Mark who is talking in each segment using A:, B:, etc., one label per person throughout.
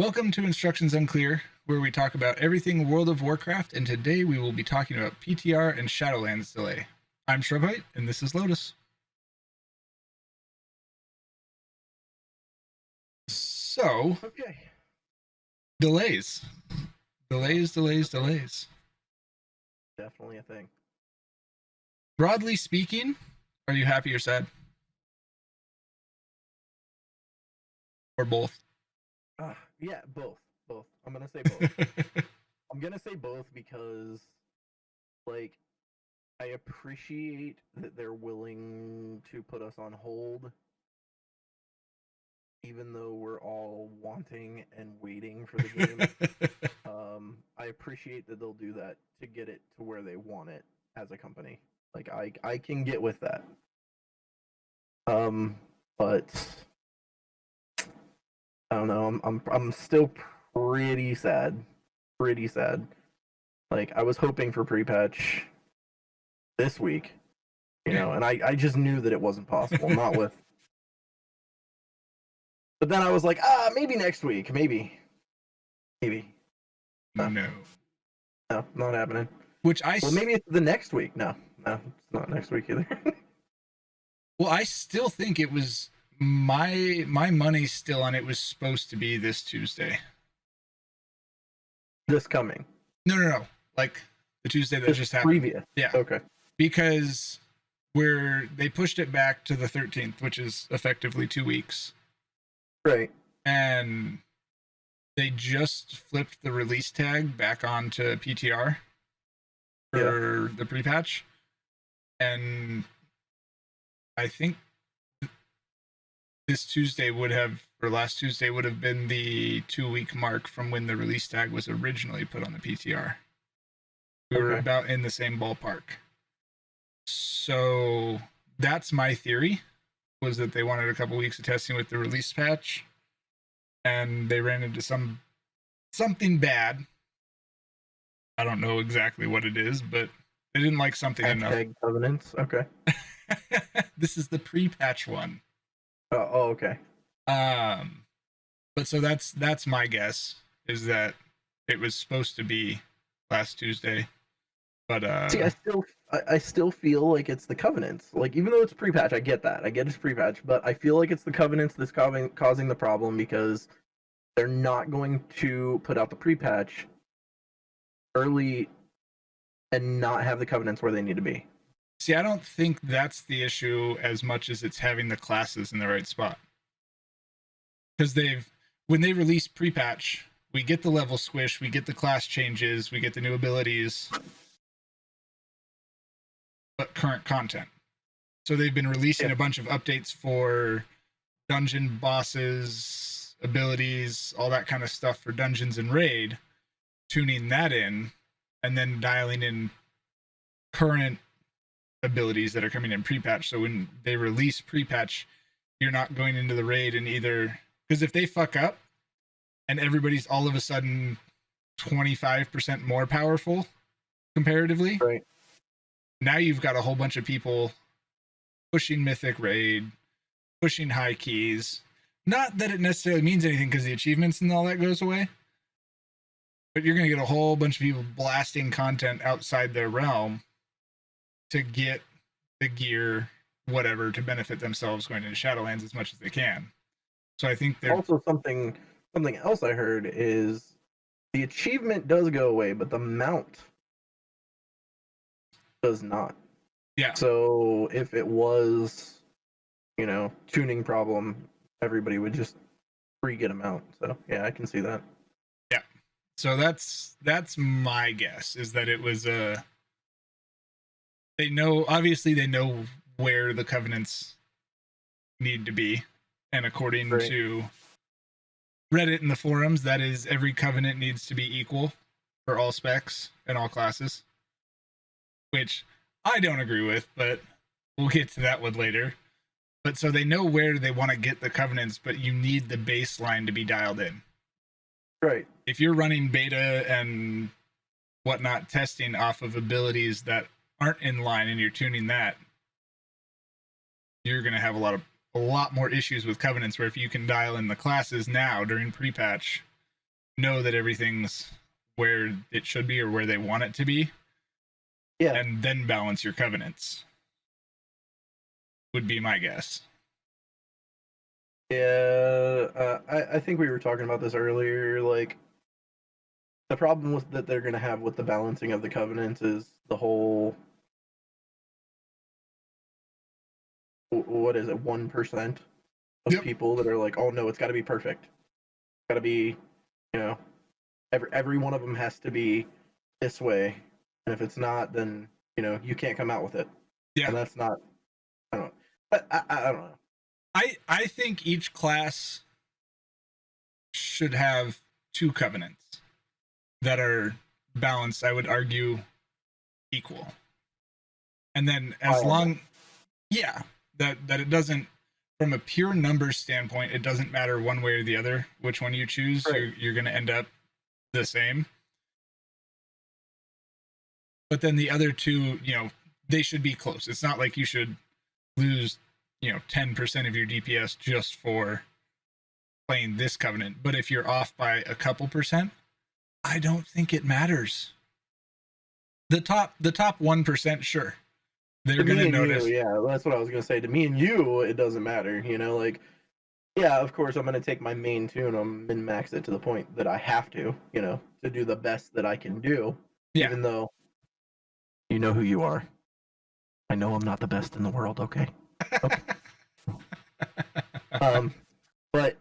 A: Welcome to Instructions Unclear, where we talk about everything World of Warcraft, and today we will be talking about PTR and Shadowlands delay. I'm Shrubite, and this is Lotus. So,
B: Okay.
A: delays. Delays.
B: Definitely a thing.
A: Broadly speaking, are you happy or sad? Or both?
B: Yeah, both. Both. I'm gonna say both. I'm gonna say both because, like, I appreciate that they're willing to put us on hold, even though we're all wanting and waiting for the game. I appreciate that they'll do that to get it to where they want it as a company. Like, I can get with that. But I don't know. I'm still pretty sad. Pretty sad. Like, I was hoping for pre-patch this week, and I just knew that it wasn't possible. Not with. But then I was like, maybe next week, maybe.
A: No.
B: No, not happening.
A: Well,
B: maybe it's the next week. No, it's not next week either.
A: Well, I still think it was my money's still on it was supposed to be this Tuesday.
B: This coming.
A: No. Like the Tuesday that
B: this
A: just happened.
B: Previous.
A: Yeah.
B: Okay.
A: Because they pushed it back to the 13th, which is effectively 2 weeks.
B: Right.
A: And they just flipped the release tag back onto PTR for the pre-patch. And I think last Tuesday would have been the 2-week mark from when the release tag was originally put on the PTR. We were about in the same ballpark. So that's my theory, was that they wanted a couple weeks of testing with the release patch, and they ran into something bad. I don't know exactly what it is, but they didn't like something enough.
B: Covenants. Okay.
A: This is the pre-patch one.
B: Oh, okay.
A: But so that's my guess, is that it was supposed to be last Tuesday. But
B: see, I still feel like it's the covenants. Like, even though it's pre-patch, I get that. I get it's pre-patch, but I feel like it's the covenants that's causing the problem, because they're not going to put out the pre-patch early and not have the covenants where they need to be.
A: See, I don't think that's the issue as much as it's having the classes in the right spot. Because when they release pre-patch, we get the level squish, we get the class changes, we get the new abilities, but current content. So they've been releasing a bunch of updates for dungeon bosses, abilities, all that kind of stuff for dungeons and raid, tuning that in, and then dialing in current abilities that are coming in pre-patch. So when they release pre-patch, you're not going into the raid and either, because if they fuck up and everybody's all of a sudden 25% more powerful comparatively,
B: right?
A: Now you've got a whole bunch of people pushing mythic raid, pushing high keys. Not that it necessarily means anything because the achievements and all that goes away, but you're going to get a whole bunch of people blasting content outside their realm to get the gear, whatever, to benefit themselves going into Shadowlands as much as they can. So I think they're
B: also something else I heard is the achievement does go away, but the mount does not.
A: Yeah.
B: So if it was, tuning problem, everybody would just get a mount. So yeah, I can see that.
A: Yeah. So that's my guess, is that it was they know where the covenants need to be, and according to Reddit and the forums, that is, every covenant needs to be equal for all specs and all classes, which I don't agree with, but we'll get to that one later. But so they know where they want to get the covenants, but you need the baseline to be dialed in.
B: Right.
A: If you're running beta and whatnot testing off of abilities that aren't in line and you're tuning that, you're going to have a lot more issues with covenants, where if you can dial in the classes now during pre-patch, know that everything's where it should be or where they want it to be,
B: Yeah.
A: and then balance your covenants. Would be my guess.
B: Yeah, I think we were talking about this earlier. Like, the problem with that they're going to have with the balancing of the covenants is the whole, what is it, 1% of
A: Yep.
B: people that are like, oh no, it's got to be perfect. It's got to be, you know, every one of them has to be this way, and if it's not, then you can't come out with it.
A: Yeah.
B: And that's not. I don't know. But I don't know.
A: I think each class should have 2 covenants that are balanced, I would argue, equal. And then as long yeah, that it doesn't, from a pure numbers standpoint, it doesn't matter one way or the other which one you choose.
B: Right.
A: You're going to end up the same. But then the other 2, they should be close. It's not like you should lose 10% of your DPS just for playing this covenant. But if you're off by a couple percent, I don't think it matters. The top 1%, sure, they're gonna notice.
B: Yeah, that's what I was gonna say. To me and you, it doesn't matter. Like, yeah, of course, I'm gonna take my main tune, I'm min max it to the point that I have to, to do the best that I can do.
A: Yeah.
B: Even though you know who you are. I know I'm not the best in the world. Okay. But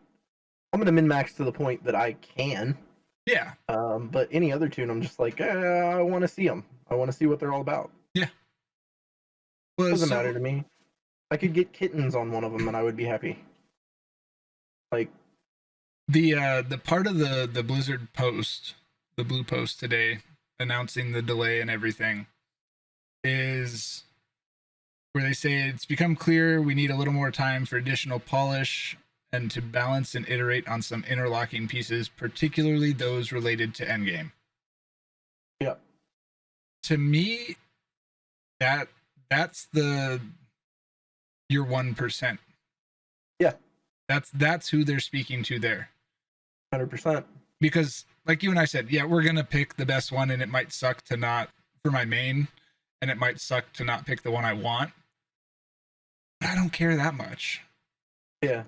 B: I'm gonna min max to the point that I can.
A: Yeah.
B: But any other tune, I'm just like, I want to see them. I want to see what they're all about.
A: Yeah. Well,
B: Doesn't matter to me. I could get kittens on one of them, and I would be happy. Like,
A: the part of the Blizzard post, the blue post today, announcing the delay and everything, is where they say it's become clear we need a little more time for additional polish and to balance and iterate on some interlocking pieces, particularly those related to endgame.
B: Yeah.
A: To me, that's your 1%.
B: Yeah.
A: That's who they're speaking to there.
B: 100%.
A: Because like you and I said, yeah, we're gonna pick the best one, and it might suck to not for my main, and it might suck to not pick the one I want. But I don't care that much.
B: Yeah.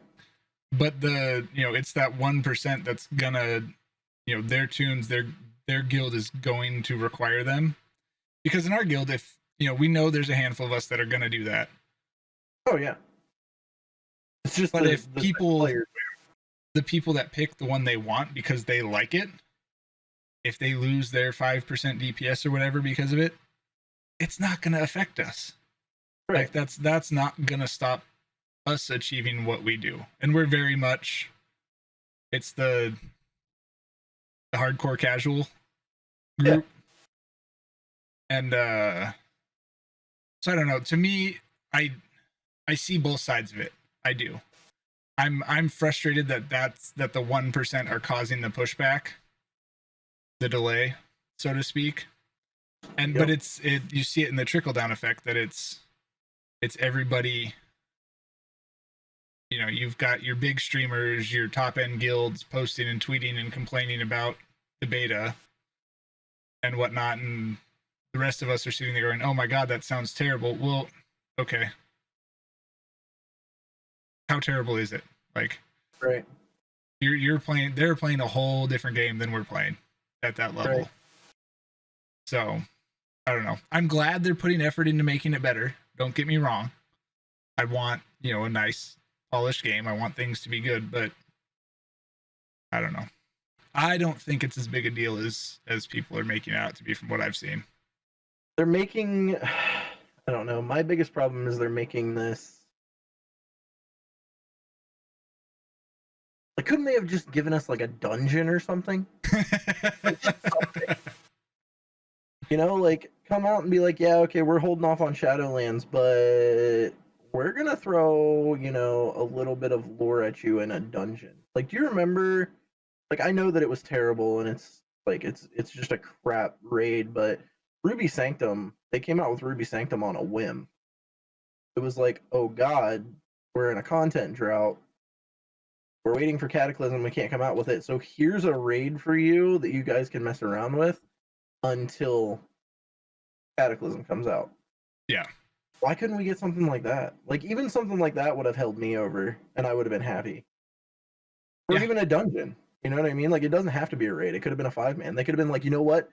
A: But it's that 1% that's gonna, their tunes, their guild is going to require them. Because in our guild, if we know there's a handful of us that are gonna do that.
B: Oh yeah. It's just
A: but if the people that pick the one they want because they like it, if they lose their 5% DPS or whatever because of it, it's not going to affect us. Right. Like that's not going to stop us achieving what we do. And we're very much, it's the hardcore casual group. Yeah. And so I don't know. To me, I see both sides of it. I do. I'm frustrated that the 1% are causing the pushback, the delay, so to speak. And but you see it in the trickle down effect that it's everybody. You've got your big streamers, your top end guilds posting and tweeting and complaining about the beta and whatnot, and the rest of us are sitting there going, "Oh my god, that sounds terrible." Well, okay. How terrible is it? Like,
B: right.
A: They're playing a whole different game than we're playing at that level. Right. So, I don't know. I'm glad they're putting effort into making it better. Don't get me wrong. I want, a nice polished game. I want things to be good, but I don't know. I don't think it's as big a deal as people are making it out to be from what I've seen.
B: They're making, I don't know. My biggest problem is they're making this. Like, couldn't they have just given us like a dungeon or something? Like, come out and be like, yeah, okay, we're holding off on Shadowlands, but we're gonna throw, a little bit of lore at you in a dungeon. Like, do you remember? Like, I know that it was terrible and it's like it's just a crap raid, but Ruby Sanctum, they came out with Ruby Sanctum on a whim. It was like, oh god, we're in a content drought. We're waiting for Cataclysm. We can't come out with it. So here's a raid for you that you guys can mess around with until Cataclysm comes out.
A: Yeah.
B: Why couldn't we get something like that? Like, even something like that would have held me over, and I would have been happy. Or
A: Yeah.
B: even a dungeon. You know what I mean? Like, it doesn't have to be a raid. It could have been a 5-man. They could have been like, you know what?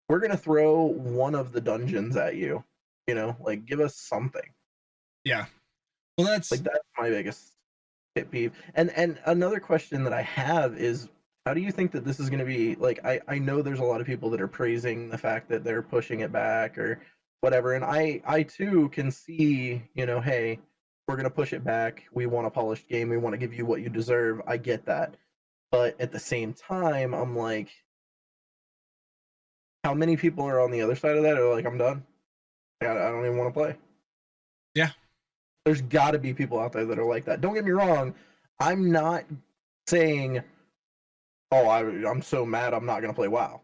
B: We're gonna throw one of the dungeons at you. You know, like, give us something.
A: Yeah. Well, that's
B: my biggest pet peeve. And another question that I have is, how do you think that this is going to be? Like, I know there's a lot of people that are praising the fact that they're pushing it back or whatever, and I too can see, you know, hey, we're going to push it back. We want a polished game. We want to give you what you deserve. I get that, but at the same time, I'm like, how many people are on the other side of that are like, I'm done. I don't even want to play.
A: Yeah.
B: There's got to be people out there that are like that. Don't get me wrong. I'm not saying, oh, I'm so mad I'm not going to play WoW.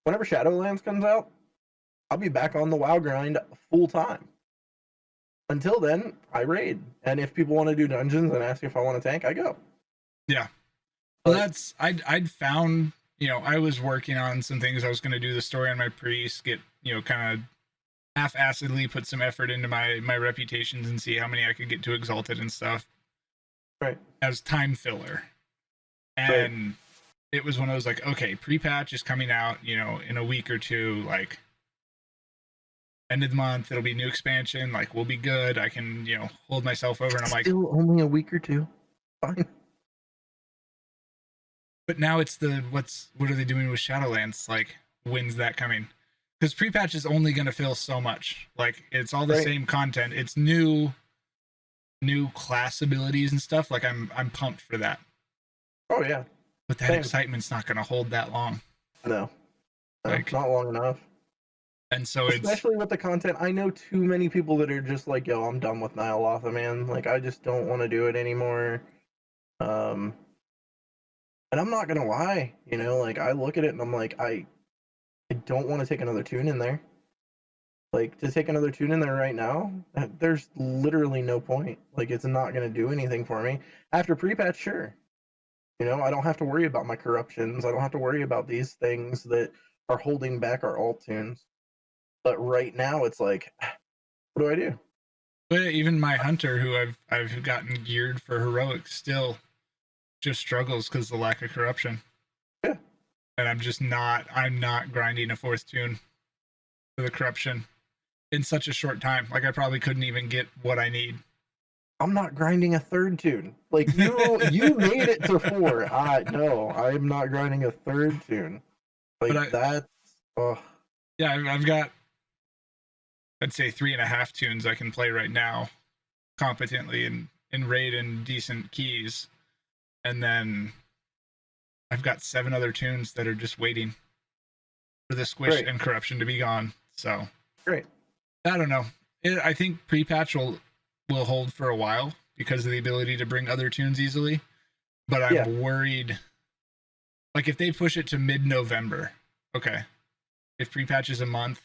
B: Whenever Shadowlands comes out, I'll be back on the WoW grind full time. Until then, I raid. And if people want to do dungeons and ask if I want to tank, I go.
A: Yeah. Well, that's, I'd found, you know, I was working on some things. I was going to do the story on my priest, get, you know, kind of half-assedly put some effort into my reputations and see how many I could get to exalted and stuff.
B: Right.
A: As time filler. And it was when I was like, okay, pre-patch is coming out, you know, in a week or two, like end of the month, it'll be new expansion, like we'll be good. I can, you know, hold myself over, and I'm like,
B: still only a week or two. Fine.
A: But now it's what are they doing with Shadowlands? Like, when's that coming? Because pre-patch is only going to fill so much. Like, it's all the same content. It's new class abilities and stuff. Like, I'm pumped for that.
B: Oh yeah.
A: But that excitement's not going to hold that long.
B: No, like, not long enough.
A: And so
B: especially with the content, I know too many people that are just like, yo, I'm done with Nyalotha, man. Like, I just don't want to do it anymore. And I'm not gonna lie, you know, like, I look at it and I'm like, I don't want to take another tune in there. Like, to take another tune in there right now, there's literally no point. Like, it's not gonna do anything for me. After pre-patch, sure. You know, I don't have to worry about my corruptions. I don't have to worry about these things that are holding back our alt tunes. But right now, it's like, what do I do?
A: But even my hunter, who I've gotten geared for heroics, still just struggles because of the lack of corruption.
B: Yeah.
A: And I'm not grinding a 4th tune for the corruption in such a short time. Like, I probably couldn't even get what I need.
B: I'm not grinding a 3rd tune. Like, you made it to 4. No, I'm not grinding a 3rd tune. Like, that's
A: yeah, I've got, I'd say 3.5 tunes I can play right now competently in raid and decent keys. And then I've got 7 other tunes that are just waiting for the squish and corruption to be gone. So
B: great.
A: I don't know. I think pre-patch will hold for a while because of the ability to bring other tunes easily. But I'm worried. Like, if they push it to mid-November, okay. If pre-patch is a month,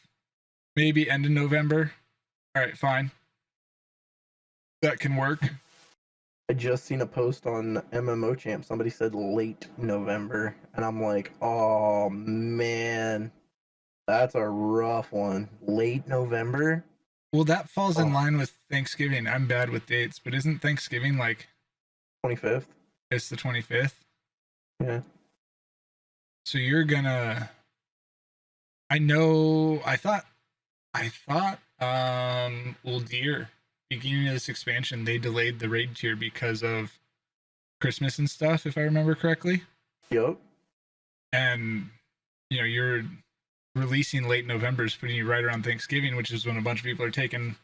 A: maybe end of November. All right, fine. That can work.
B: I just seen a post on MMO Champ. Somebody said late November, and I'm like, oh man, that's a rough one. Late November.
A: Well, that falls in line with Thanksgiving. I'm bad with dates, but isn't Thanksgiving like
B: 25th?
A: It's the 25th.
B: Yeah.
A: So you're gonna. I know. I thought. Uldir, beginning of this expansion, they delayed the raid tier because of Christmas and stuff, if I remember correctly.
B: Yep.
A: And you know, you're releasing late November is putting you right around Thanksgiving, which is when a bunch of people are taking,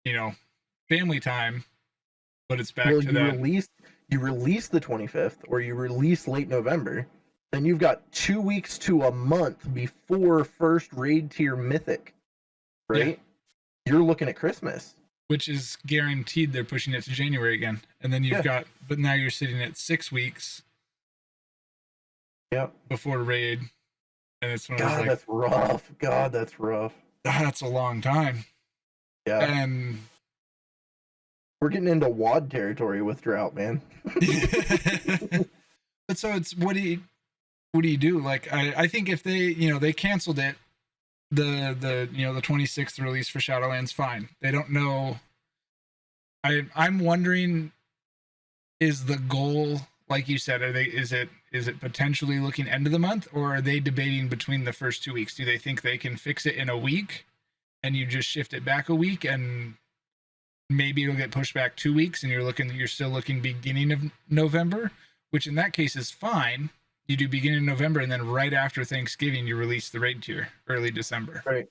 A: you know, family time. But it's back to that.
B: You release the 25th, or you release late November, then you've got 2 weeks to a month before first raid tier mythic, right? Yeah. You're looking at Christmas,
A: which is guaranteed they're pushing it to January again. And then you've got, but now you're sitting at 6 weeks.
B: Yep.
A: Before raid. And it's when
B: God, that's rough. God, that's rough.
A: That's a long time.
B: Yeah.
A: And
B: We're getting into WOD territory with drought, man.
A: But so it's what do you do? Like I think if they canceled it, the the 26th release for Shadowlands, fine. They don't know. I'm wondering, is the goal, like you said, is it potentially looking end of the month, or are they debating between the first 2 weeks? Do they think they can fix it in a week and you just shift it back a week, and maybe it'll get pushed back 2 weeks and you're still looking beginning of November, which in that case is fine. You do beginning of November, and then right after Thanksgiving you release the raid tier early December.
B: Right.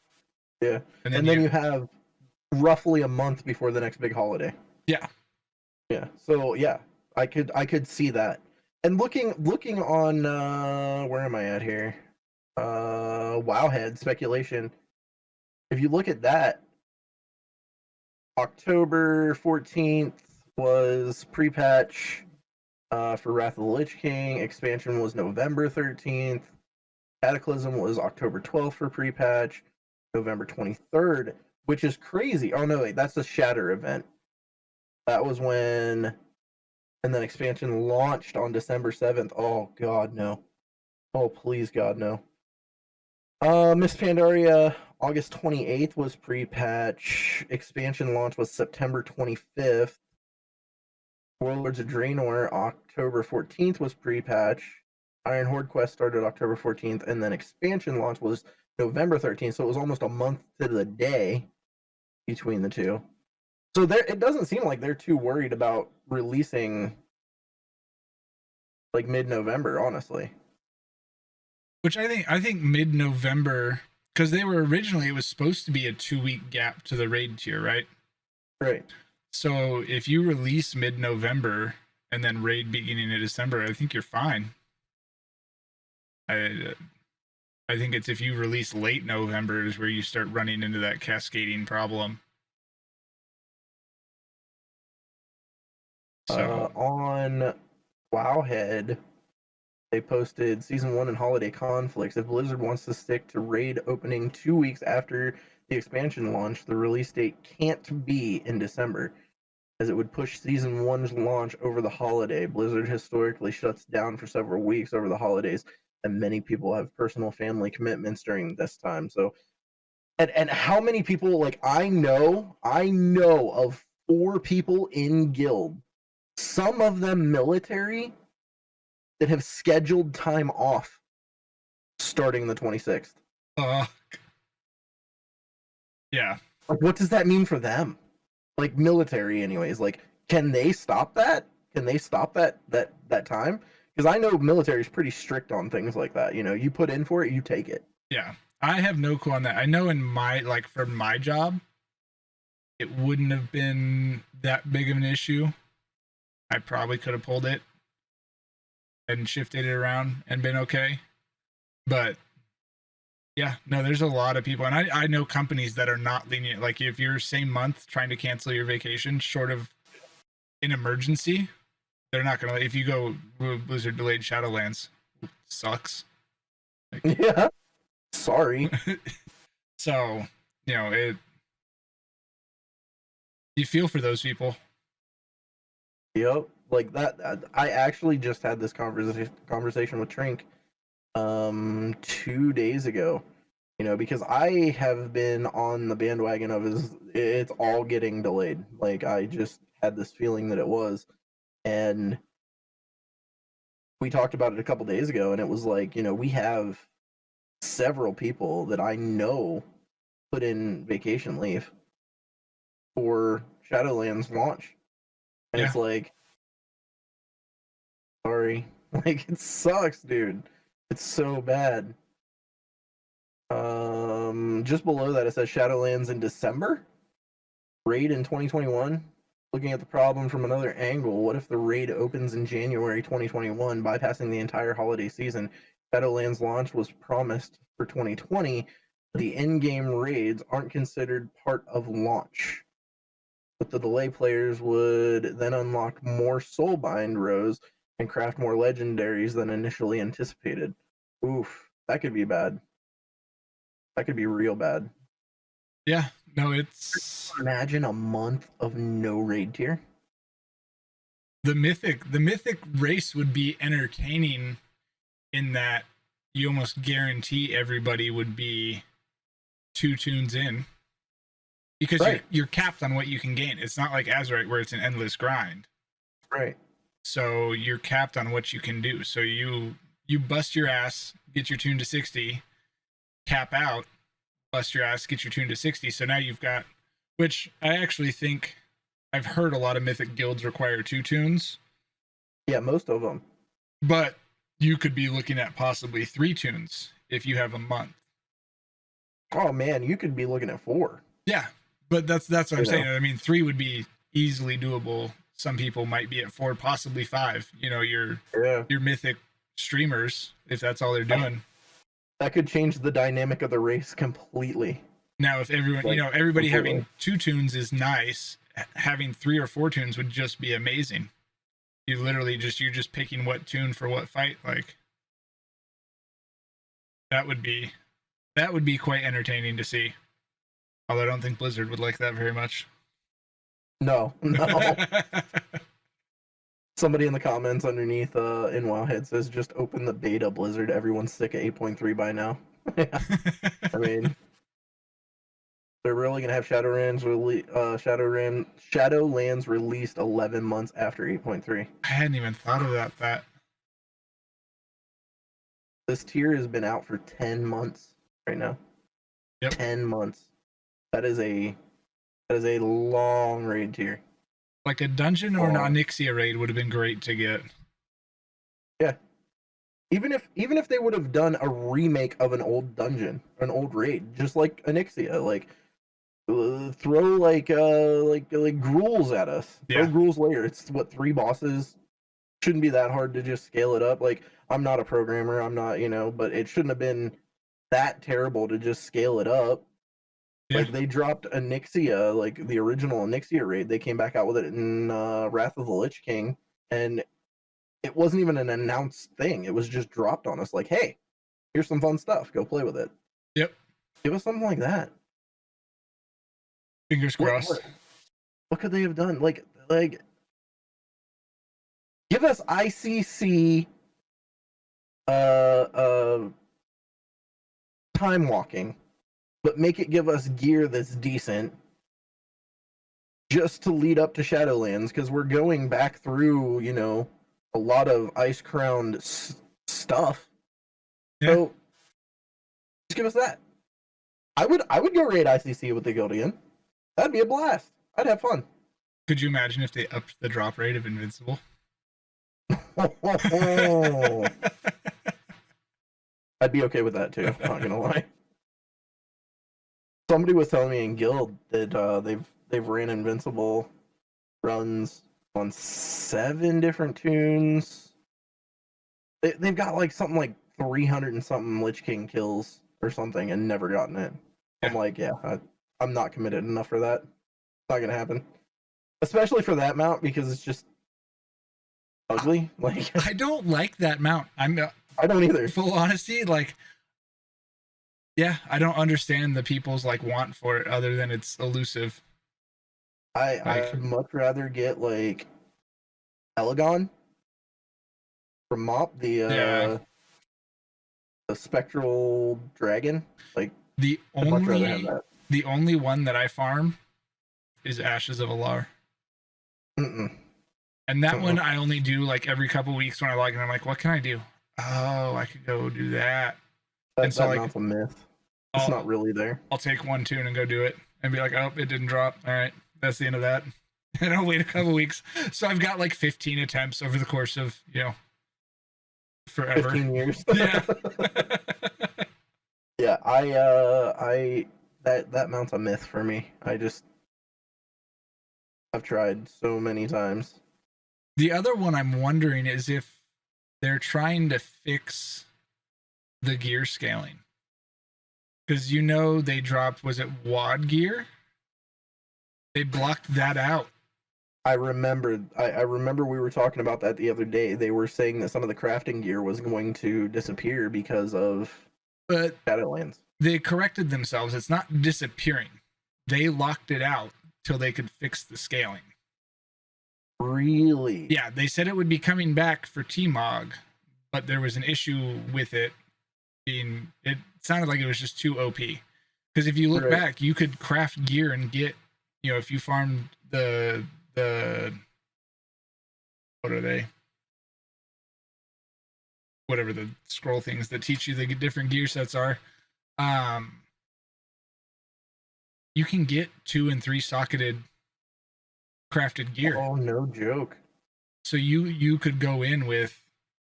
B: Yeah.
A: And
B: then you have roughly a month before the next big holiday.
A: Yeah.
B: Yeah. So yeah, I could see that. And looking on where am I at here? Wowhead speculation. If you look at that, October 14th was pre-patch for Wrath of the Lich King. Expansion was November 13th. Cataclysm was October 12th for pre-patch. November 23rd, which is crazy. Oh no, wait, that's the Shatter event. That was when, and then expansion launched on December 7th. Oh god, no. Oh please god, no. Miss Pandaria, August 28th was pre-patch. Expansion launch was September 25th. Warlords of Draenor, October 14th was pre-patch. Iron Horde Quest started October 14th, and then expansion launch was November 13th, so it was almost a month to the day between the two. So it doesn't seem like they're too worried about releasing like mid-November, honestly.
A: Which I think mid-November, because they were originally, it was supposed to be a 2-week gap to the raid tier, right?
B: Right.
A: So if you release mid-November and then raid beginning of December, I think you're fine. I think it's if you release late November is where you start running into that cascading problem. So
B: on Wowhead, they posted Season 1 and Holiday Conflicts. If Blizzard wants to stick to raid opening 2 weeks after the expansion launch, the release date can't be in December, as it would push Season 1's launch over the holiday. Blizzard historically shuts down for several weeks over the holidays, and many people have personal family commitments during this time. So, and how many people, like, I know of 4 people in guild, some of them military, that have scheduled time off starting the 26th.
A: Yeah.
B: Like, what does that mean for them? Like, military anyways, like, can they stop that? Can they stop that time? Because I know military is pretty strict on things like that. You know, you put in for it, you take it.
A: Yeah. I have no clue on that. I know in for my job, it wouldn't have been that big of an issue. I probably could have pulled it and shifted it around and been okay. But yeah, no, there's a lot of people, and I know companies that are not lenient. Like if you're same month trying to cancel your vacation short of an emergency, they're not gonna. If you go Blizzard delayed Shadowlands, sucks.
B: Like, yeah, sorry.
A: So you feel for those people.
B: Yep, like that. I actually just had this conversation with Trink 2 days ago. You know, because I have been on the bandwagon of it's all getting delayed. Like I just had this feeling that it was, and we talked about it a couple days ago, and it was like, you know, we have several people that I know put in vacation leave for Shadowlands launch. And yeah. It's like, sorry. Like, it sucks, dude. It's so bad. Just below that, it says Shadowlands in December. Raid in 2021. Looking at the problem from another angle, what if the raid opens in January 2021, bypassing the entire holiday season? Shadowlands launch was promised for 2020. The in-game raids aren't considered part of launch. With the delay, players would then unlock more Soulbind rows and craft more legendaries than initially anticipated. Oof, that could be bad. That could be real bad.
A: Yeah, No, it's
B: Imagine a month of no raid tier.
A: the mythic race would be entertaining in that you almost guarantee everybody would be 2 tunes in because
B: Right.
A: you're capped on what you can gain. It's not like Azurite where it's an endless grind.
B: Right.
A: So you're capped on what you can do. So you bust your ass, get your tune to 60, cap out, bust your ass, get your tune to 60. So now you've got, which I actually think I've heard a lot of mythic guilds require 2 tunes.
B: Yeah, most of them.
A: But you could be looking at possibly 3 tunes if you have a month.
B: Oh man, you could be looking at 4.
A: Yeah, but that's what I'm saying.
B: know.
A: I mean, 3 would be easily doable. Some people might be at 4, possibly 5. Your mythic streamers, if that's all they're doing.
B: That could change the dynamic of the race completely.
A: Now, if everyone, everybody having 2 tunes is nice, having 3 or 4 tunes would just be amazing. You literally you're just picking what tune for what fight. Like that would be quite entertaining to see. Although I don't think Blizzard would like that very much.
B: No. Somebody in the comments underneath in Wowhead says just open the beta, Blizzard. Everyone's sick of 8.3 by now. I mean, they're really gonna have Shadowlands released 11 months after 8.3.
A: I hadn't even thought about that.
B: This tier has been out for 10 months right now.
A: Yep.
B: 10 months. That is a long raid tier.
A: Like a dungeon or an Onyxia raid would have been great to get.
B: Yeah. Even if they would have done a remake of an old dungeon, an old raid, just like Onyxia, like throw like Gruul's at us.
A: Yeah.
B: Throw Gruul's layer. It's what, 3 bosses. Shouldn't be that hard to just scale it up. Like, I'm not a programmer, I'm not, but it shouldn't have been that terrible to just scale it up. Yeah. Like, they dropped Onyxia, like the original Onyxia raid. They came back out with it in Wrath of the Lich King, and it wasn't even an announced thing. It was just dropped on us like, hey, here's some fun stuff. Go play with it.
A: Yep.
B: Give us something like that.
A: Fingers crossed.
B: What could they have done? Like give us ICC time walking, but make it give us gear that's decent just to lead up to Shadowlands, because we're going back through, a lot of Ice Crowned stuff. Yeah. So just give us that. I would go raid ICC with the Guildian. That'd be a blast. I'd have fun.
A: Could you imagine if they upped the drop rate of Invincible?
B: I'd be okay with that too. Not gonna lie. Somebody was telling me in Guild that they've ran Invincible runs on 7 different tunes. They've got like something like 300 and something Lich King kills or something and never gotten it. Yeah. I'm like, yeah, I'm not committed enough for that. It's not gonna happen, especially for that mount, because it's just ugly. Like,
A: I don't like that mount. I
B: don't either.
A: Full honesty, like, yeah, I don't understand the people's like want for it other than it's elusive.
B: I'd much rather get like Elegon from Mop, the spectral dragon. Like,
A: the only one that I farm is Ashes of Alar. And that one I only do like every couple weeks when I log in. I'm like, what can I do? Oh, I could go do that.
B: And so, like, a myth. It's not really there.
A: I'll take 1 tune and go do it and be like, oh, it didn't drop. All right, that's the end of that. And I'll wait a couple weeks. So I've got like 15 attempts over the course of, forever.
B: 15 years.
A: Yeah.
B: Yeah, that mount's a myth for me. I've tried so many times.
A: The other one I'm wondering is if they're trying to fix the gear scaling. Because they dropped, was it WAD gear? They blocked that out.
B: I remember we were talking about that the other day. They were saying that some of the crafting gear was going to disappear because of Shadowlands.
A: They corrected themselves. It's not disappearing. they locked it out till they could fix the scaling.
B: Really?
A: Yeah, they said it would be coming back for TMOG, but there was an issue with it being. It sounded like it was just too OP. Because if you look back, you could craft gear and get, if you farmed the what are they? Whatever the scroll things that teach you the different gear sets are, you can get 2 and 3 socketed crafted gear.
B: Oh, no joke.
A: So you could go in with,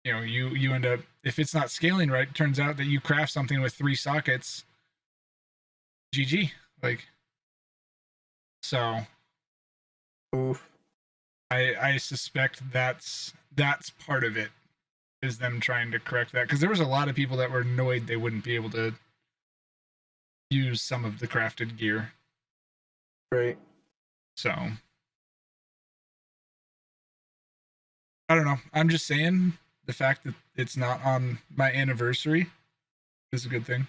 A: you end up, if it's not scaling right, it turns out that you craft something with 3 sockets. GG. Like, so.
B: Oof.
A: I suspect that's part of it, is them trying to correct that, because there was a lot of people that were annoyed they wouldn't be able to use some of the crafted gear.
B: Right.
A: So I don't know. I'm just saying the fact that it's not on my anniversary is a good thing.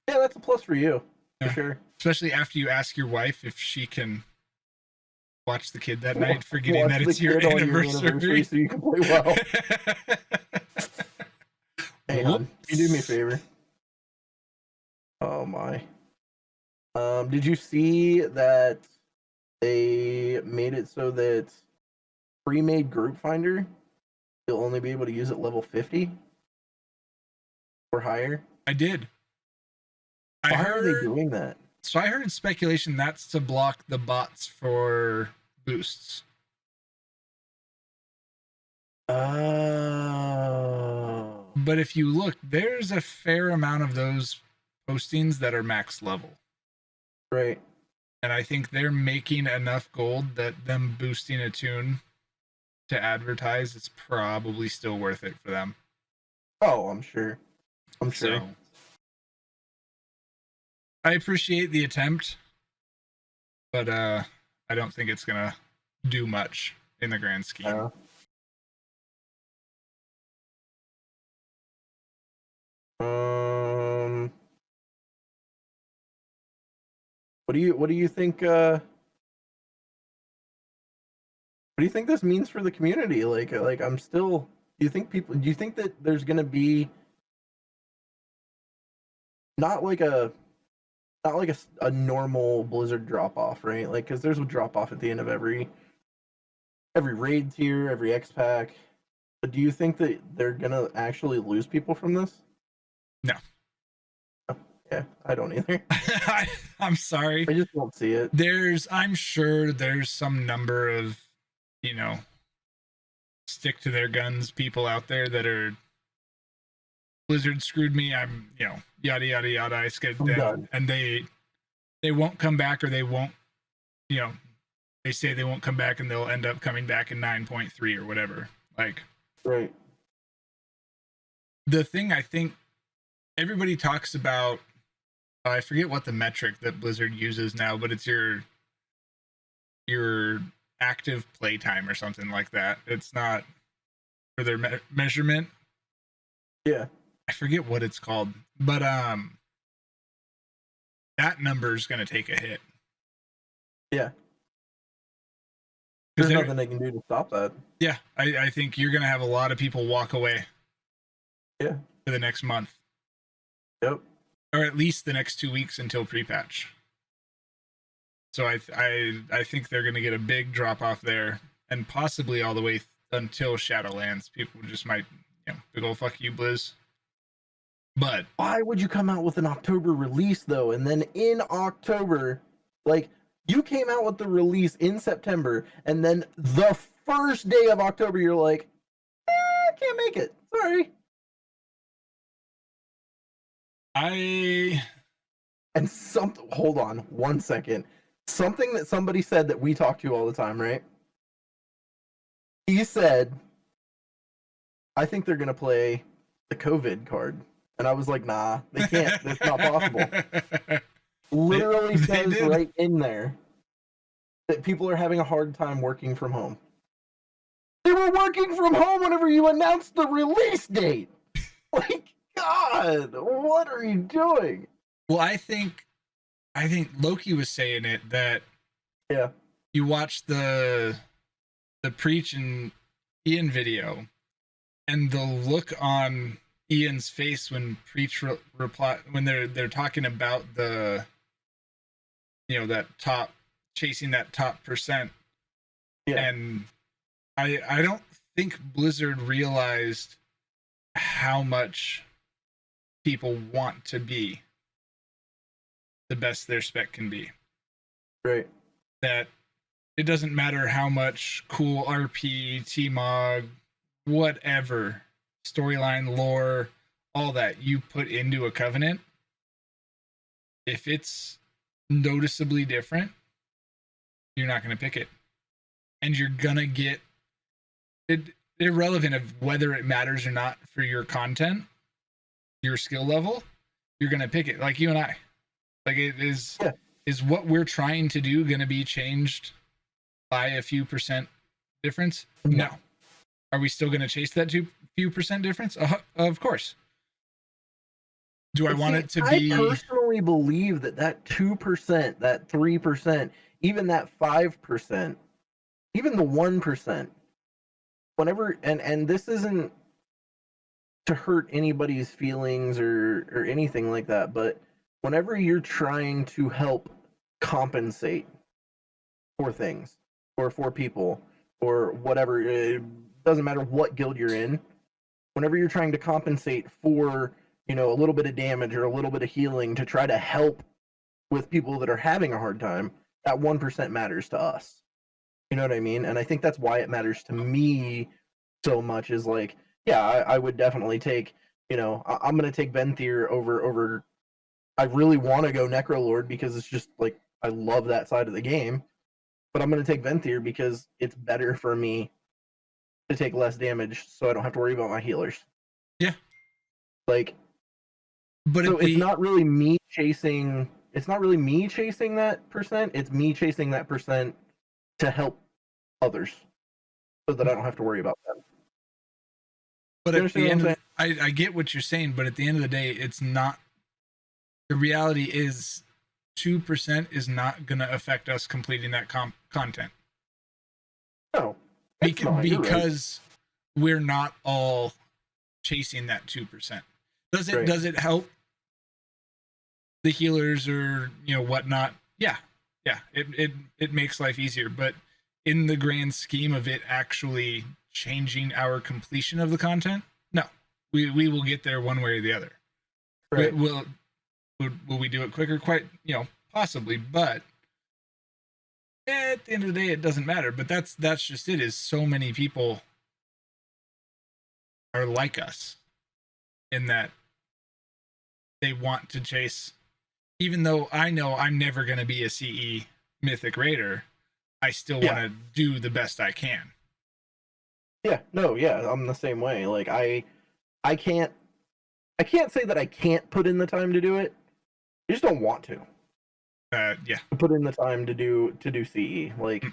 B: Yeah, that's a plus for you. For sure.
A: Especially after you ask your wife if she can watch the kid that night, forgetting that it's your anniversary
B: so you can play well. Hang on. Can you do me a favor? Oh my. Did you see that they made it so that pre-made group finder, you'll only be able to use it level 50 or higher?
A: I did.
B: Why are they doing that?
A: So I heard in speculation that's to block the bots for boosts.
B: Oh.
A: But if you look, there's a fair amount of those postings that are max level.
B: Right.
A: And I think they're making enough gold that them boosting a tune to advertise, it's probably still worth it for them.
B: Oh, I'm sure.
A: So, I appreciate the attempt, but I don't think it's gonna do much in the grand scheme.
B: What do you think? What do you think this means for the community? Like I'm still. Do you think that there's gonna be not like a normal Blizzard drop off, right? Like, because there's a drop off at the end of every raid tier, every X pack. But do you think that they're gonna actually lose people from this?
A: No.
B: Yeah, I don't either.
A: I'm sorry.
B: I just won't see it.
A: I'm sure there's some number of, stick to their guns people out there that are, Blizzard screwed me, I'm, yada yada yada, I skipped them, and they won't come back, or they won't, they say they won't come back, and they'll end up coming back in 9.3 or whatever. Like,
B: right.
A: The thing I think everybody talks about, I forget what the metric that Blizzard uses now, but it's your active playtime or something like that. It's not for their measurement.
B: Yeah.
A: I forget what it's called, but that number is going to take a hit.
B: Yeah. There's nothing they can do to stop that.
A: Yeah, I think you're going to have a lot of people walk away.
B: Yeah.
A: For the next month.
B: Yep.
A: Or at least the next 2 weeks until pre-patch. So I think they're going to get a big drop off there, and possibly all the way until Shadowlands. People just might, big old fuck you, Blizz. But
B: why would you come out with an October release though, and then in October, like, you came out with the release in September, and then the first day of October, you're like, I can't make it. Sorry. Hold on 1 second. Something that somebody said that we talk to all the time, right? He said, I think they're gonna play the COVID card. And I was like, nah, they can't. That's not possible. Literally says right in there that people are having a hard time working from home. They were working from home whenever you announced the release date. Like, God, what are you doing?
A: Well, I think I think Loki was saying it that
B: Yeah.
A: you watch the Preach and Ian video, and the look on Ian's face when Preach reply when they're talking about the that top chasing that top percent,
B: Yeah.
A: and I don't think Blizzard realized how much people want to be the best their spec can be.
B: Right.
A: That it doesn't matter how much cool RP, TMOG, whatever, storyline, lore, all that you put into a Covenant. If it's noticeably different, you're not going to pick it. And you're going to get it irrelevant of whether it matters or not for your content, your skill level, you're going to pick it. Like you and I. Like it is, is what we're trying to do going to be changed by a few percent difference? No. Are we still going to chase that few percent difference? Of course. Do I want it to be?
B: I personally believe that 2%, that 3%, even that 5%, even the 1%, whenever, and this isn't to hurt anybody's feelings or anything like that, but whenever you're trying to help compensate for things or for people or whatever, it doesn't matter what guild you're in, whenever you're trying to compensate for a little bit of damage or a little bit of healing to try to help with people that are having a hard time, that 1% matters to us. You know what I mean? And I think that's why it matters to me so much, is like, yeah, I would definitely take, I'm going to take Venthyr over. I really want to go Necrolord because it's just like, I love that side of the game. But I'm going to take Venthyr because it's better for me to take less damage so I don't have to worry about my healers.
A: Yeah.
B: Like, but so it's not really me chasing that percent. It's me chasing that percent to help others so that I don't have to worry about them.
A: But at the end, I get what you're saying, but at the end of the day, it's not. The reality is 2% is not going to affect us completing that content.
B: No.
A: Because we're not all chasing that 2%. Does it help the healers or whatnot? Yeah. It makes life easier, but in the grand scheme of it actually changing our completion of the content, no. We will get there one way or the other.
B: Right.
A: Will we do it quicker? Quite, possibly, but at the end of the day, it doesn't matter. But that's just it. Is so many people are like us in that they want to chase. Even though I know I'm never going to be a CE Mythic Raider, I still want to do the best I can.
B: Yeah, no, yeah, I'm the same way. Like I can't say that I can't put in the time to do it. I just don't want to.
A: Yeah.
B: Put in the time to do CE. Like,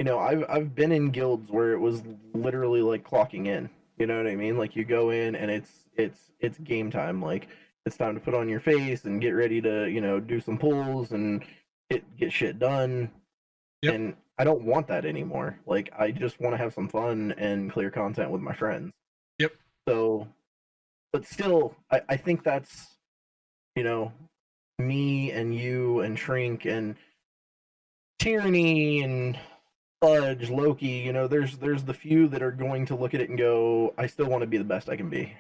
B: I've been in guilds where it was literally like clocking in. You know what I mean? Like you go in and it's game time. Like it's time to put on your face and get ready to do some pulls and get shit done.
A: Yep.
B: And I don't want that anymore. Like I just want to have some fun and clear content with my friends.
A: Yep.
B: So, but still, I think that's me and you and Shrink and Tyranny and Fudge, Loki, there's the few that are going to look at it and go, I still want to be the best I can be.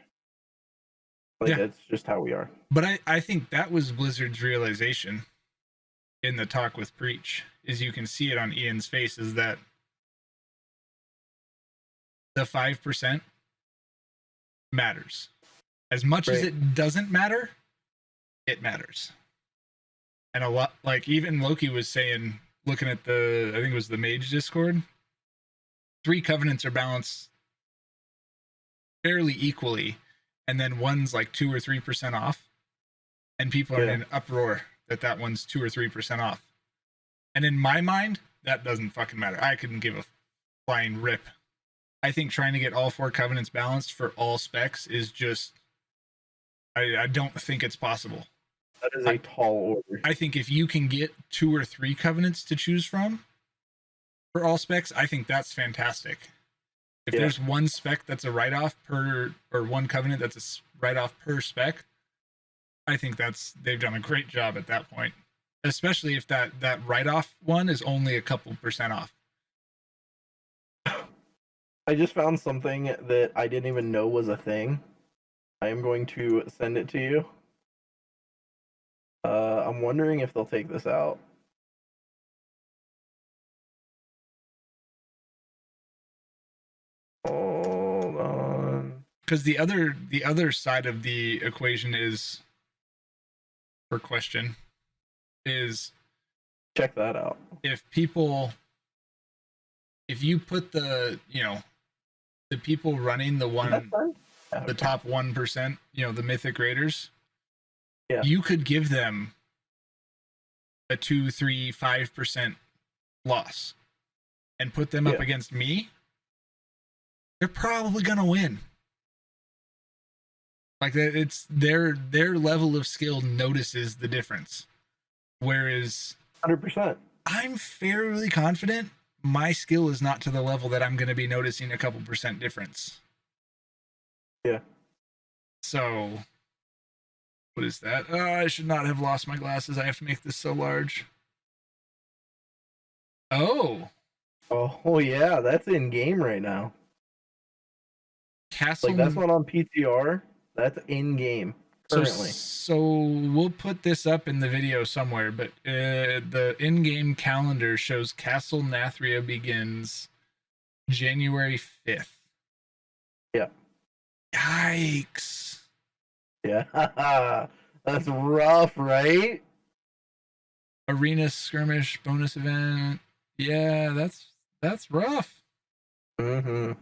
B: Like that's just how we are.
A: But I think that was Blizzard's realization in the talk with Preach, is you can see it on Ian's face, is that the 5% matters. As much as it doesn't matter, it matters. And a lot, like even Loki was saying, looking at I think it was the Mage Discord, 3 covenants are balanced fairly equally, and then one's like 2 or 3% off, and people are in an uproar that one's 2 or 3% off. And in my mind, that doesn't fucking matter. I couldn't give a flying rip. I think trying to get all 4 covenants balanced for all specs is just, I don't think it's possible.
B: That is a tall order.
A: I think if you can get 2 or 3 covenants to choose from for all specs, I think that's fantastic. If there's one spec that's a write-off per, or one covenant that's a write-off per spec, I think they've done a great job at that point. Especially if that write-off one is only a couple % off.
B: I just found something that I didn't even know was a thing. I am going to send it to you. I'm wondering if they'll take this out. Hold on.
A: Because the other side of the equation is, for question, is
B: check that out.
A: If you put the people running the top 1%, the mythic raiders, you could give them a 2, 3, 5% loss and put them up against me. They're probably gonna win. Like, it's their level of skill notices the difference, whereas
B: 100%.
A: I'm fairly confident my skill is not to the level that I'm going to be noticing a couple % difference.
B: Yeah.
A: So, what is that? I should not have lost my glasses. I have to make this so large. Oh
B: yeah, that's in game right now.
A: Castle,
B: like, that's not on PTR. That's in game currently.
A: So we'll put this up in the video somewhere, but the in-game calendar shows Castle Nathria begins January 5th.
B: Yeah.
A: Yikes.
B: Yeah. That's rough, right?
A: Arena skirmish bonus event. Yeah, that's rough.
B: Mm-hmm.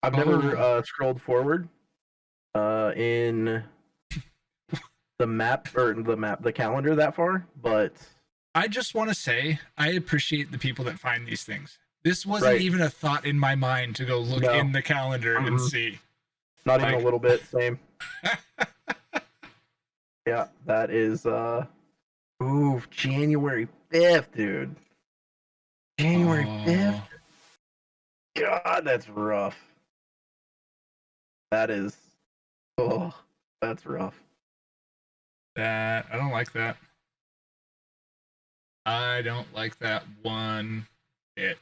B: I've never scrolled forward in the calendar that far, but
A: I just want to say I appreciate the people that find these things. This wasn't even a thought in my mind to go look in the calendar and see.
B: Not even a little bit. Same. Yeah, that is January 5th, dude. January 5th. God, that's rough. That is that's rough.
A: I don't like that. I don't like that one bit.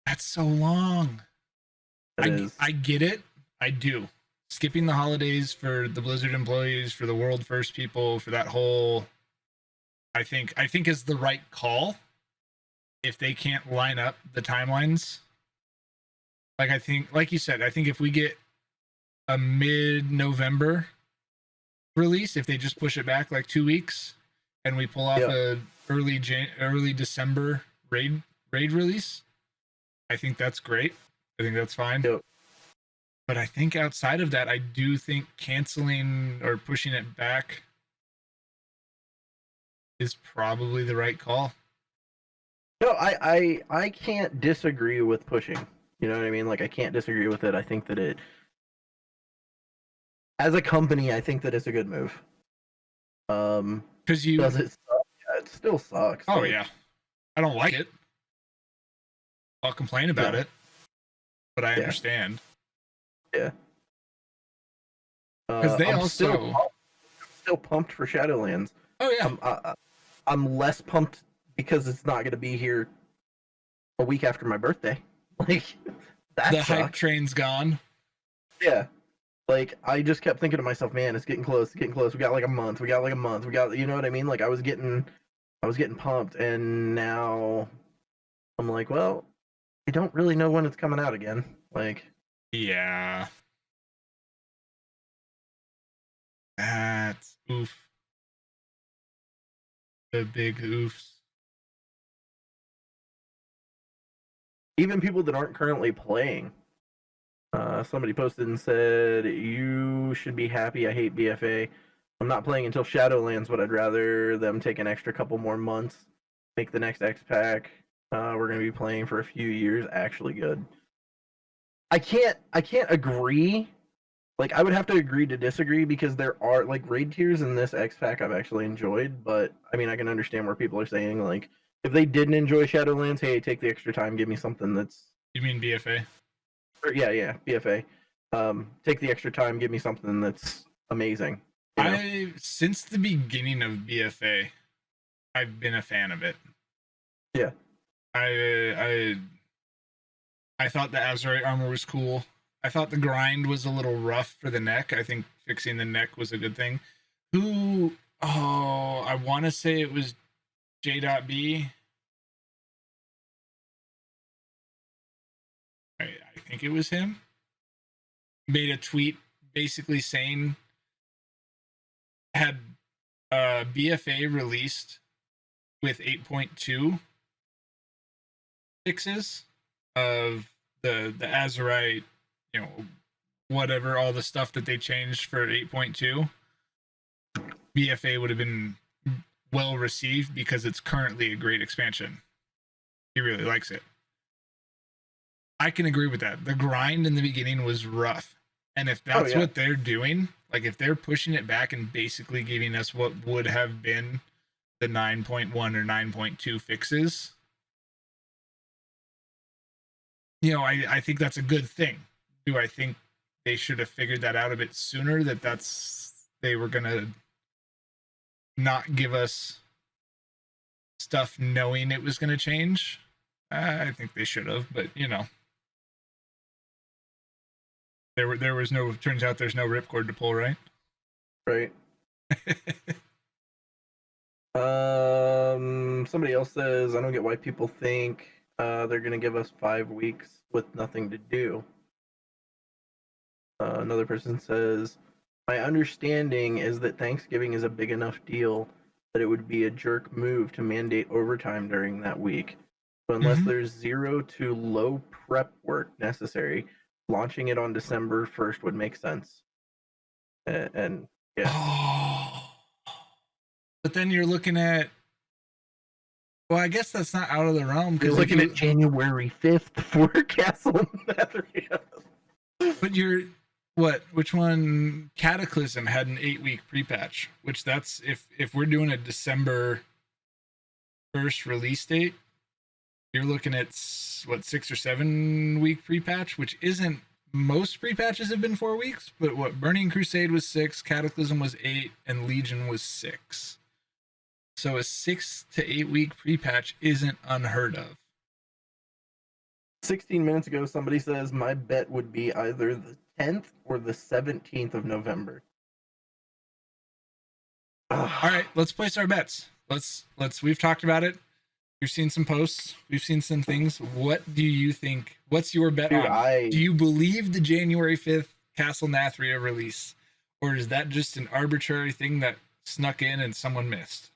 A: That's so long. I get it. I do. Skipping the holidays for the Blizzard employees, for the World First people, for that whole, I think is the right call. If they can't line up the timelines, I think, like you said, I think if we get a mid-November release, if they just push it back like 2 weeks, and we pull off a early December raid release, I think that's great. I think that's fine.
B: Yep.
A: But I think outside of that, I do think canceling or pushing it back is probably the right call.
B: No, I can't disagree with pushing. You know what I mean? Like, I can't disagree with it. I think that it, as a company, I think that it's a good move.
A: Because
B: does it suck? Yeah, it still sucks.
A: Oh yeah, I don't like it. I'll complain about it, but I understand.
B: Yeah.
A: Because they
B: I'm still pumped for Shadowlands.
A: Oh yeah.
B: I'm less pumped because it's not going to be here a week after my birthday. Like, that
A: the hype train's gone.
B: Yeah. Like, I just kept thinking to myself, man, it's getting close, We got like a month. We got, you know what I mean? Like, I was getting pumped, and now I'm like, well, I don't really know when it's coming out again. Like,
A: yeah. That's oof. The big oofs.
B: Even people that aren't currently playing. Somebody posted and said, you should be happy. I hate BFA. I'm not playing until Shadowlands, but I'd rather them take an extra couple more months, make the next X-Pack, We're gonna be playing for a few years. Actually, good. I can't agree. Like, I would have to agree to disagree because there are like raid tiers in this X pack I've actually enjoyed, but I mean I can understand where people are saying like if they didn't enjoy Shadowlands, hey, take the extra time, give me something that's.
A: You mean BFA?
B: Or, yeah, BFA. Take the extra time, give me something that's amazing. You know?
A: Since the beginning of BFA, I've been a fan of it.
B: Yeah.
A: I thought the Azurite armor was cool. I thought the grind was a little rough for the neck. I think fixing the neck was a good thing. I want to say it was J.B. I think it was him. Made a tweet basically saying had BFA released with 8.2 fixes of the Azurite, whatever, all the stuff that they changed for 8.2, BFA would have been well received because it's currently a great expansion. He really likes it. I can agree with that. The grind in the beginning was rough. And if that's what they're doing, like if they're pushing it back and basically giving us what would have been the 9.1 or 9.2 fixes, I think that's a good thing. Do I think they should have figured that out a bit sooner, they were going to not give us stuff knowing it was going to change? I think they should have, but there was no, turns out there's no ripcord to pull, right?
B: Right. Somebody else says, I don't get why people think they're gonna give us 5 weeks with nothing to do. Another person says, my understanding is that Thanksgiving is a big enough deal that it would be a jerk move to mandate overtime during that week. So unless there's 0 to low prep work necessary, launching it on December 1st would make sense. And yeah.
A: Oh. But then you're looking at, well, I guess that's not out of the realm.
B: You're looking at January 5th for Castle Nathria.
A: But which one? Cataclysm had an 8-week pre-patch, which that's if we're doing a December 1st release date, you're looking at 6 or 7 week pre-patch, which isn't, most pre-patches have been 4 weeks, but Burning Crusade was 6, Cataclysm was 8, and Legion was 6. So a 6 to 8 week pre-patch isn't unheard of.
B: 16 minutes ago, somebody says my bet would be either the 10th or the 17th of November.
A: All right, let's place our bets. We've talked about it. You've seen some posts. We've seen some things. What do you think? What's your bet on? Do you believe the January 5th Castle Nathria release? Or is that just an arbitrary thing that snuck in and someone missed?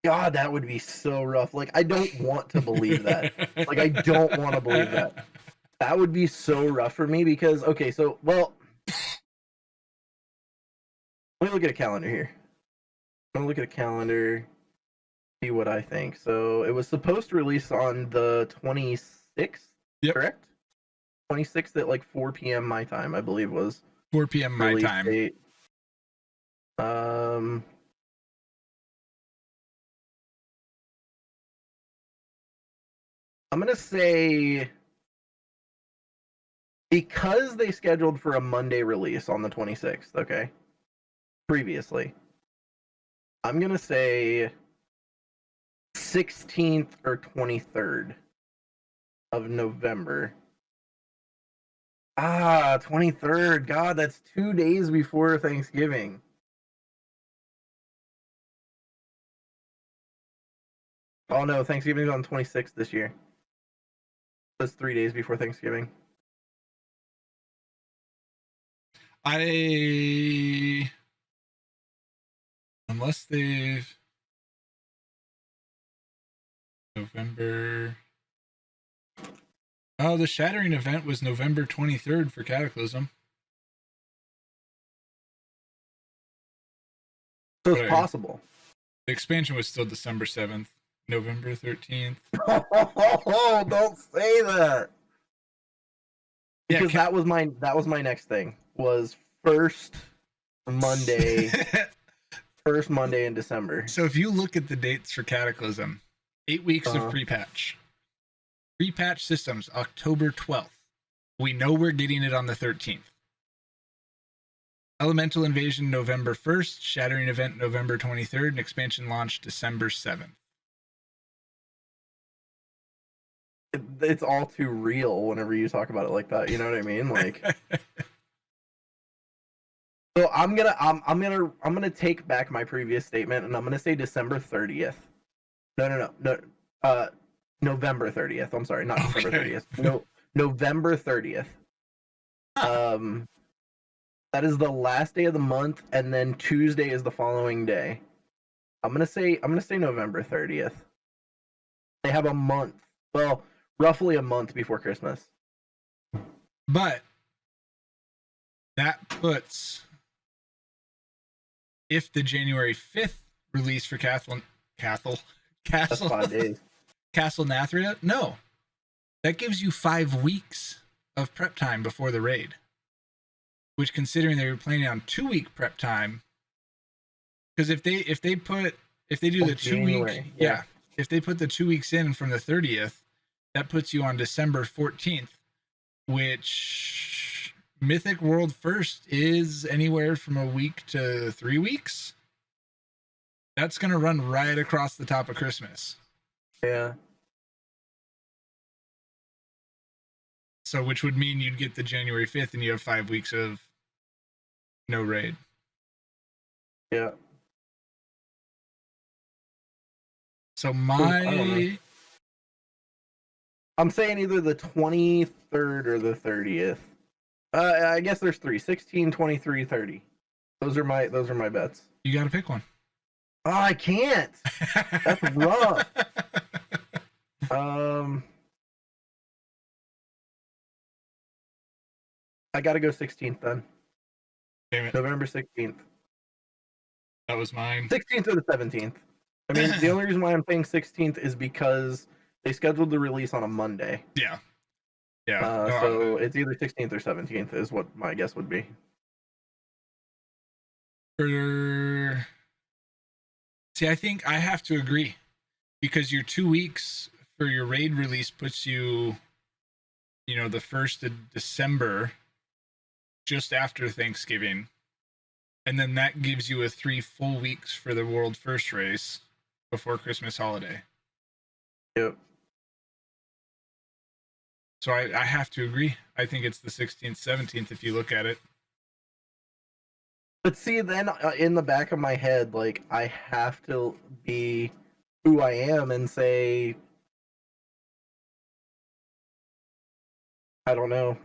B: God, that would be so rough. Like, I don't want to believe that. Like, I don't want to believe that. That would be so rough for me because, okay, so, well, let me look at a calendar here. I'm going to look at a calendar, see what I think. So, it was supposed to release on the 26th, correct? 26th at like 4 p.m. my time, I believe was.
A: 4 p.m. my time.
B: Date. I'm going to say, because they scheduled for a Monday release on the 26th, okay? Previously. I'm going to say 16th or 23rd of November. 23rd. God, that's 2 days before Thanksgiving. Oh no, Thanksgiving's on the 26th this year. That's 3 days before Thanksgiving.
A: Unless they've November. Oh, the Shattering event was November 23rd for Cataclysm.
B: So it's possible.
A: The expansion was still December 7th, November 13th.
B: Oh, don't say that.
A: Yeah,
B: Because that was my next thing. Was first Monday in December.
A: So if you look at the dates for Cataclysm, 8 weeks of pre-patch. Pre-patch systems, October 12th. We know we're getting it on the 13th. Elemental Invasion, November 1st. Shattering Event, November 23rd. And expansion launch, December 7th.
B: It's all too real whenever you talk about it like that. You know what I mean? Like, so I'm gonna take back my previous statement, and I'm gonna say December 30th. No. November 30th. I'm sorry, not December 30th. No, November 30th. That is the last day of the month, and then Tuesday is the following day. I'm gonna say November 30th. They have a month. Well, roughly a month before Christmas.
A: But that puts, if the January 5th release for Castle
B: That's 5 days.
A: Castle Nathria, no, that gives you 5 weeks of prep time before the raid. Which, considering they were planning on 2-week prep time, because if they do the 2 week, if they put the 2 weeks in from the 30th, that puts you on December 14th, which Mythic World First is anywhere from a week to 3 weeks. That's gonna run right across the top of Christmas.
B: Yeah.
A: So, which would mean you'd get the January 5th, and you have 5 weeks of no raid.
B: Yeah.
A: So
B: I'm saying either the 23rd or the 30th. I guess there's 3: 16, 23, 30. Those are my bets.
A: You got to pick one.
B: Oh, I can't. That's rough. I got to go 16th then.
A: Damn it.
B: November 16th.
A: That was mine.
B: 16th or the 17th. I mean, the only reason why I'm saying 16th is because they scheduled the release on a Monday.
A: Yeah.
B: So it's either 16th or 17th is what my guess would be.
A: See, I think I have to agree, because your 2 weeks for your raid release puts you, the 1st of December, just after Thanksgiving. And then that gives you a 3 full weeks for the World First race before Christmas holiday.
B: Yep.
A: So I have to agree. I think it's the 16th, 17th if you look at it.
B: But see, then in the back of my head, like, I have to be who I am and say, I don't know,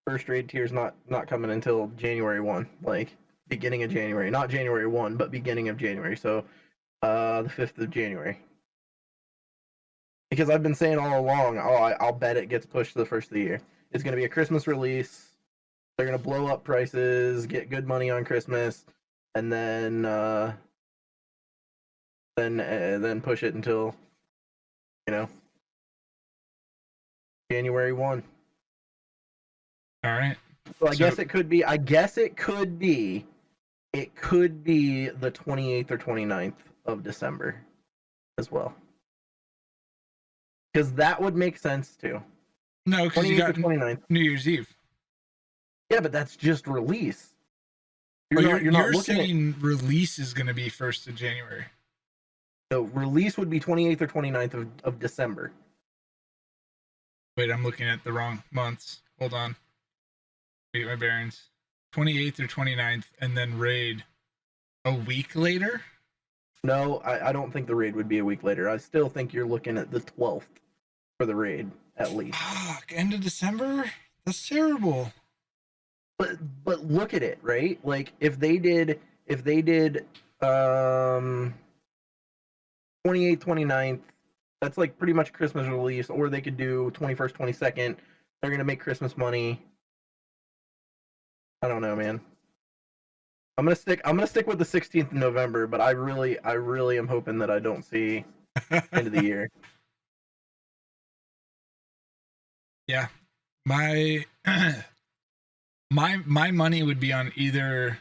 B: first raid tier's not coming until January 1, like beginning of January, not January 1, but beginning of January. So the 5th of January. Because I've been saying all along, I'll bet it gets pushed to the first of the year. It's going to be a Christmas release. They're going to blow up prices, get good money on Christmas, and then push it until, January 1.
A: All right.
B: So I guess it could be the 28th or 29th of December as well. Because that would make sense too.
A: No, because you got
B: 29th.
A: New Year's Eve.
B: Yeah, but that's just release.
A: You're not saying release is going to be 1st of January.
B: No, release would be 28th or 29th of December.
A: Wait, I'm looking at the wrong months. Hold on. Get my bearings. 28th or 29th, and then raid a week later?
B: No, I don't think the raid would be a week later. I still think you're looking at the 12th for the raid, at least.
A: Fuck, end of December? That's terrible.
B: But look at it, right? Like if they did 28th, 29th, that's like pretty much Christmas release, or they could do 21st, 22nd. They're gonna make Christmas money. I don't know, man. I'm gonna stick with the 16th of November, but I really am hoping that I don't see end of the year.
A: Yeah, my my money would be on either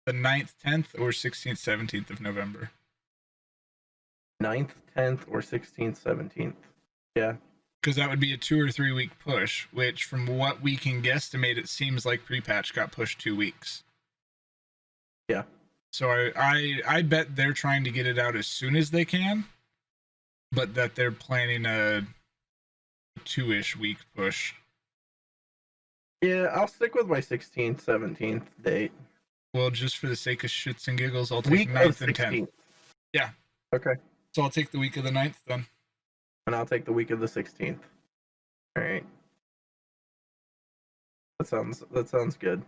A: the 9th, 10th, or 16th, 17th of November.
B: 9th, 10th, or 16th, 17th. Yeah.
A: Because that would be a 2 or 3 week push, which from what we can guesstimate, it seems like pre-patch got pushed 2 weeks.
B: Yeah.
A: So I bet they're trying to get it out as soon as they can, but that they're planning a 2-ish week push.
B: Yeah, I'll stick with my 16th, 17th date.
A: Well, just for the sake of shits and giggles, I'll take
B: Week
A: 9th
B: of
A: and 10th.
B: 16th.
A: Yeah.
B: Okay.
A: So I'll take the week of the 9th then.
B: And I'll take the week of the 16th. All right. That sounds good.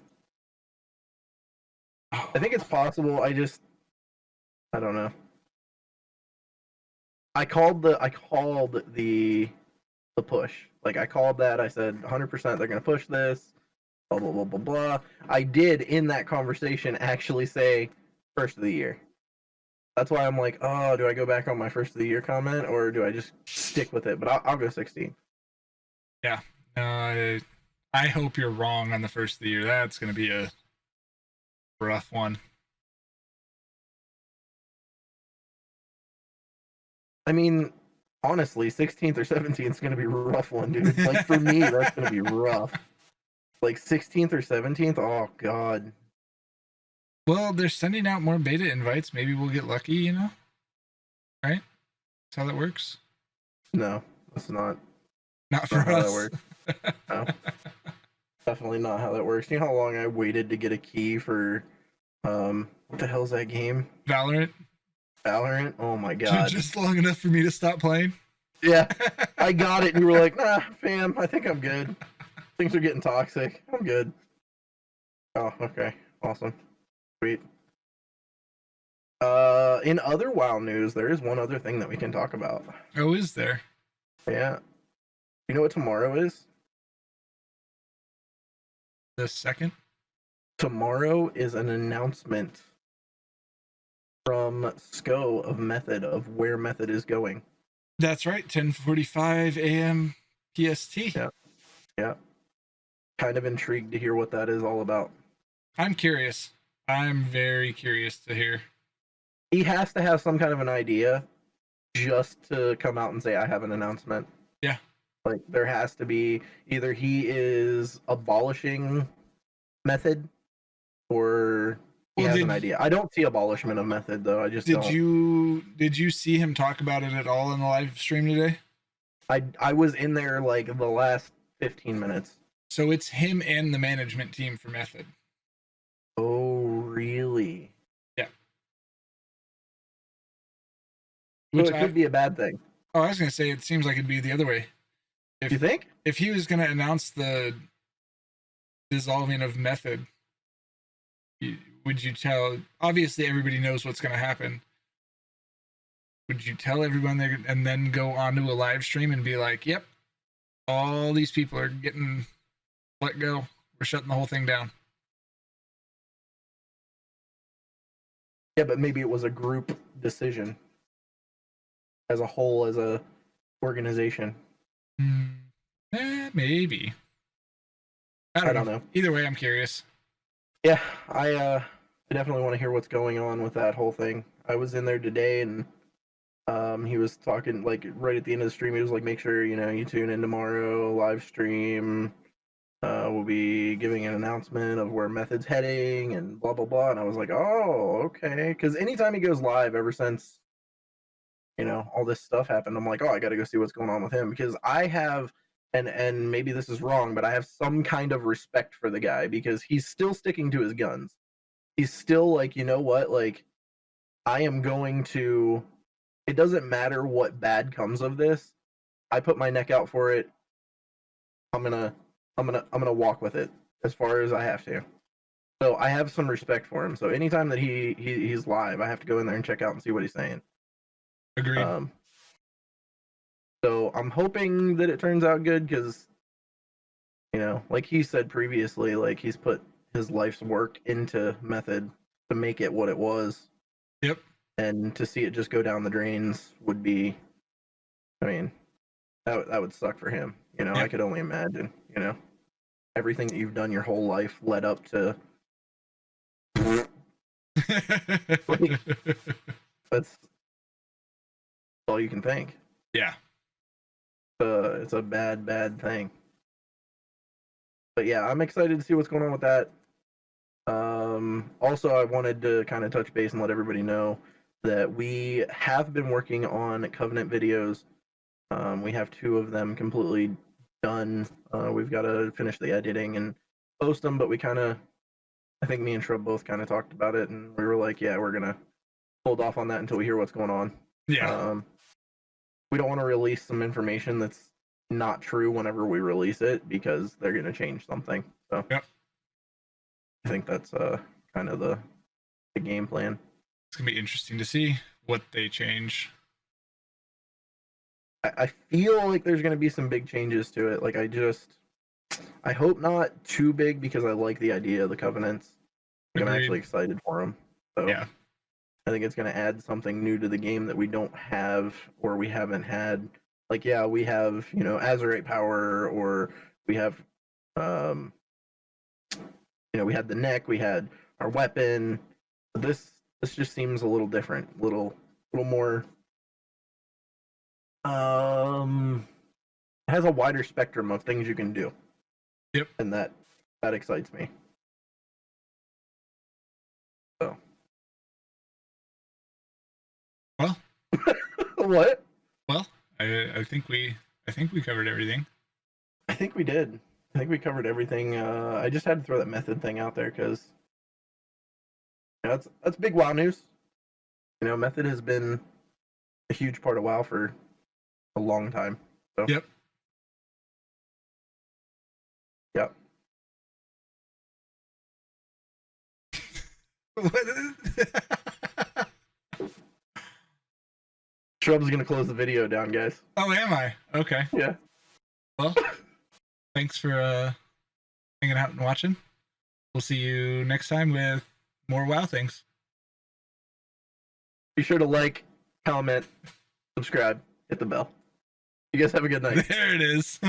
B: I think it's possible. I don't know. I called the push. Like I called that. I said 100% they're going to push this. Blah blah blah blah blah. I did in that conversation actually say first of the year. That's why I'm like, oh, do I go back on my first of the year comment or do I just stick with it? But I'll go 16.
A: Yeah. I hope you're wrong on the first of the year. That's going to be a rough one.
B: I mean, honestly, 16th or 17th is going to be a rough one, dude. Like for me, that's going to be rough. Like 16th or 17th, oh god.
A: Well, they're sending out more beta invites. Maybe we'll get lucky, you know? Right? That's how that works?
B: No, that's not.
A: Not for
B: how
A: us.
B: that works. No. Definitely not how that works. You know how long I waited to get a key for what the hell's that game?
A: Valorant?
B: Oh my god.
A: Just long enough for me to stop playing?
B: Yeah. I got it and you were like, nah, fam, I think I'm good. Things are getting toxic. I'm good. Oh, okay. Awesome. Sweet. In other WoW news, there is one other thing that we can talk about.
A: Oh, is there?
B: Yeah. You know what tomorrow is?
A: The 2nd?
B: Tomorrow is an announcement from SCO of Method of where Method is going.
A: That's right, 10:45 a.m. PST.
B: Yeah. Yeah. Kind of intrigued to hear what that is all about.
A: I'm curious. I'm very curious to hear.
B: He has to have some kind of an idea just to come out and say, I have an announcement.
A: Yeah.
B: Like, there has to be either he is abolishing Method or he has an idea. I don't see abolishment of Method, though. I just don't.
A: Did you see him talk about it at all in the live stream today?
B: I was in there, like, the last 15 minutes.
A: So it's him and the management team for Method.
B: Oh, really?
A: Yeah.
B: So it could be a bad thing.
A: Oh, I was going to say, it seems like it'd be the other way.
B: You think?
A: If he was going to announce the dissolving of Method, would you tell... Obviously, everybody knows what's going to happen. Would you tell everyone there and then go onto a live stream and be like, yep, all these people are getting let go. We're shutting the whole thing down.
B: Yeah, but maybe it was a group decision. As a whole, as a organization.
A: Maybe. I don't know. Either way, I'm curious.
B: Yeah, I definitely want to hear what's going on with that whole thing. I was in there today and he was talking, like, right at the end of the stream, he was like, make sure, you tune in tomorrow, live stream. We'll be giving an announcement of where Method's heading and blah, blah, blah. And I was like, oh, okay. Because anytime he goes live, ever since, all this stuff happened, I'm like, oh, I got to go see what's going on with him. Because I have, and maybe this is wrong, but I have some kind of respect for the guy because he's still sticking to his guns. He's still like, you know what? Like, I am going to, it doesn't matter what bad comes of this. I put my neck out for it. I'm gonna walk with it as far as I have to. So I have some respect for him. So anytime that he's live, I have to go in there and check out and see what he's saying.
A: Agreed.
B: So I'm hoping that it turns out good because, like he said previously, like he's put his life's work into Method. to make it what it was.
A: Yep.
B: And to see it just go down the drains would be, I mean, that would suck for him. You know,
A: Yep.
B: I could only imagine. You know, everything that you've done your whole life led up to. That's all you can think.
A: Yeah.
B: It's a bad thing. But yeah, I'm excited to see what's going on with that. Also, I wanted to kind of touch base and let everybody know that we have been working on Covenant videos. We have 2 of them completely done. We've got to finish the editing and post them, but I think me and Shrub both kind of talked about it, and we were like, yeah, we're gonna hold off on that until we hear what's going on.
A: Yeah.
B: We don't want to release some information that's not true whenever we release it because they're gonna change something. So
A: yep.
B: I think that's kind of the game plan.
A: It's gonna be interesting to see what they change.
B: I feel like there's gonna be some big changes to it. Like I hope not too big because I like the idea of the Covenants. Like, I'm actually excited for them. So
A: yeah.
B: I think it's going to add something new to the game that we don't have or we haven't had. Like, yeah, we have, you know, Azerite power, or we have, we had the neck, we had our weapon. But this just seems a little different, little more. It has a wider spectrum of things you can do.
A: Yep.
B: And that excites me. So.
A: Well.
B: What?
A: Well, I think we covered everything.
B: I think we did. I think we covered everything. I just had to throw that method thing out there because that's big WoW news. You know, method has been a huge part of WoW for a long time. So.
A: Yep.
B: Yep. Shrub's gonna close the video down, guys.
A: Oh, am I? Okay.
B: Yeah.
A: Well, thanks for hanging out and watching. We'll see you next time with more WoW things.
B: Be sure to like, comment, subscribe, hit the bell. You guys have a good night.
A: There it is.